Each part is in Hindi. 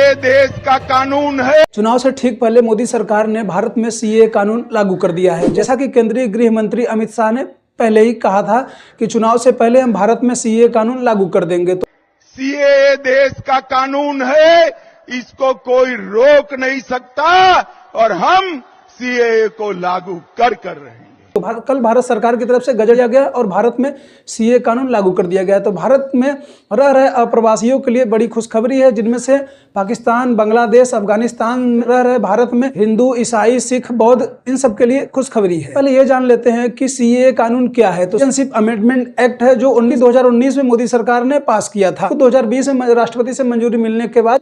सीएए देश का कानून है। चुनाव से ठीक पहले मोदी सरकार ने भारत में सीएए कानून लागू कर दिया है। जैसा कि केंद्रीय गृह मंत्री अमित शाह ने पहले ही कहा था कि चुनाव से पहले हम भारत में सीएए कानून लागू कर देंगे। तो सीएए देश का कानून है, इसको कोई रोक नहीं सकता और हम सीएए को लागू कर रहे हैं। तो कल भारत सरकार की तरफ से गजट दिया गया और भारत में सीएए कानून लागू कर दिया गया। तो भारत में रह रहे अप्रवासियों के लिए बड़ी खुशखबरी है, जिनमें से पाकिस्तान, बांग्लादेश, अफगानिस्तान में रह रहे भारत में हिंदू, ईसाई, सिख, बौद्ध, इन सब के लिए खुशखबरी है। पहले ये जान लेते हैं कि सीएए कानून क्या है। तो सिटीजनशिप अमेंडमेंट एक्ट है, जो 2019 में मोदी सरकार ने पास किया था। 2020 में राष्ट्रपति से मंजूरी मिलने के बाद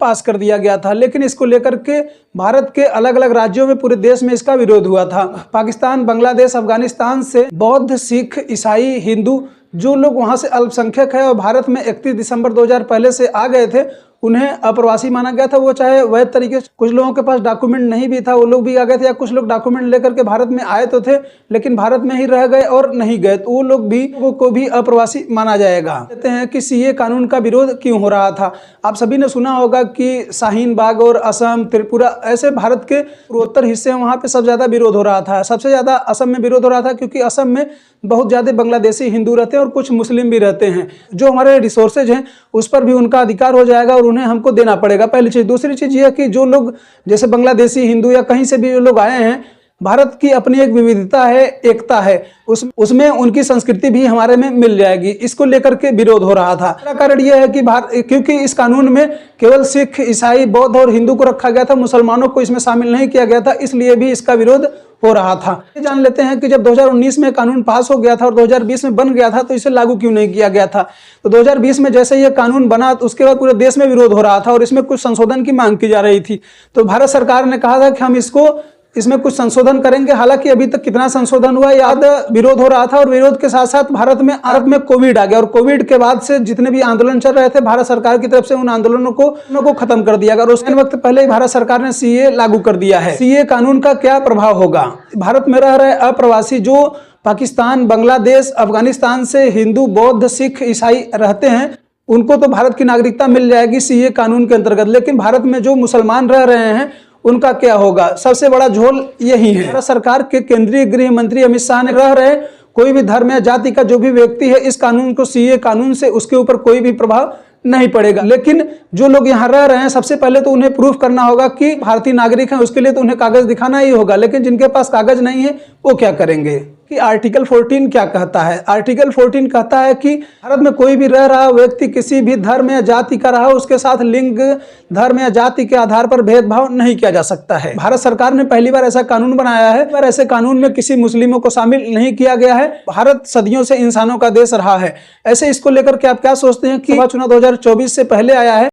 पास कर दिया गया था, लेकिन इसको लेकर के भारत के अलग अलग राज्यों में, पूरे देश में इसका विरोध हुआ था। पाकिस्तान, बांग्लादेश, अफगानिस्तान से बौद्ध, सिख, ईसाई, हिंदू, जो लोग वहां से अल्पसंख्यक है और भारत में 31 दिसंबर 2000 पहले से आ गए थे, उन्हें अप्रवासी माना गया था। वो चाहे वैध तरीके से, कुछ लोगों के पास डॉक्यूमेंट नहीं भी था, वो लोग भी आ गए थे, या कुछ लोग डॉक्यूमेंट लेकर के भारत में आए तो थे लेकिन भारत में ही रह गए और नहीं गए, तो वो लोग भी को भी अप्रवासी माना जाएगा। कहते हैं कि सीएए कानून का विरोध क्यों हो रहा था। आप सभी ने सुना होगा कि शाहीन बाग और असम, त्रिपुरा, ऐसे भारत के पूर्वोत्तर हिस्से हैं, वहाँ पे सबसे ज़्यादा विरोध हो रहा था। सबसे ज़्यादा असम में विरोध हो रहा था, क्योंकि असम में बहुत ज़्यादा बांग्लादेशी हिंदू रहते हैं और कुछ मुस्लिम भी रहते हैं। जो हमारे रिसोर्सेज हैं उस पर भी उनका अधिकार हो जाएगा और उन्हें हमको देना पड़ेगा, पहली चीज़। दूसरी चीज़ ये है कि जो लोग जैसे बांग्लादेशी हिंदू या कहीं से भी जो लोग आए हैं, भारत की अपनी एक विविधता है, एकता है, उसमें उनकी संस्कृति भी हमारे में मिल जाएगी। इसको लेकर के विरोध हो रहा था। कारण यह है कि क्योंकि इस कानून में केवल सिख, ईसाई, बौद्ध और हिंदू को रखा गया था, मुसलमानों को इसमें शामिल नहीं किया गया था, इसलिए भी इसका विरोध हो रहा था। जान लेते हैं कि जब 2019 में कानून पास हो गया था और 2020 में बन गया था, तो इसे लागू क्यों नहीं किया गया था। तो 2020 में जैसे ये कानून बना, तो उसके बाद पूरे देश में विरोध हो रहा था और इसमें कुछ संशोधन की मांग की जा रही थी। तो भारत सरकार ने कहा था कि हम इसमें कुछ संशोधन करेंगे। हालांकि अभी तक कितना संशोधन हुआ, याद विरोध हो रहा था। और विरोध के साथ साथ भारत में कोविड आ गया और कोविड के बाद से जितने भी आंदोलन चल रहे थे, भारत सरकार की तरफ से उन आंदोलनों को खत्म कर दिया गया और उसके वक्त पहले ही भारत सरकार ने सीएए लागू कर दिया है। सीएए कानून का क्या प्रभाव होगा। भारत में रह रहे अप्रवासी जो पाकिस्तान, बांग्लादेश, अफगानिस्तान से हिंदू, बौद्ध, सिख, ईसाई रहते हैं, उनको तो भारत की नागरिकता मिल जाएगी सीएए कानून के अंतर्गत। लेकिन भारत में जो मुसलमान रह रहे हैं उनका क्या होगा। सबसे बड़ा झोल यही है। भारत सरकार के केंद्रीय गृह मंत्री अमित शाह ने रह रहे कोई भी धर्म या जाति का जो भी व्यक्ति है, इस कानून को, सीएए कानून से उसके ऊपर कोई भी प्रभाव नहीं पड़ेगा। लेकिन जो लोग यहाँ रह रहे हैं, सबसे पहले तो उन्हें प्रूफ करना होगा कि भारतीय नागरिक हैं, उसके लिए तो उन्हें कागज दिखाना ही होगा। लेकिन जिनके पास कागज नहीं है वो क्या करेंगे। कि आर्टिकल 14 क्या कहता है। आर्टिकल 14 कहता है कि भारत में कोई भी रह रहा व्यक्ति किसी भी धर्म या जाति का रहा, उसके साथ लिंग, धर्म या जाति के आधार पर भेदभाव नहीं किया जा सकता है। भारत सरकार ने पहली बार ऐसा कानून बनाया है, पर ऐसे कानून में किसी मुस्लिमों को शामिल नहीं किया गया है। भारत सदियों से इंसानों का देश रहा है। ऐसे इसको लेकर के आप क्या सोचते हैं कि चुनाव 2024 से पहले आया है।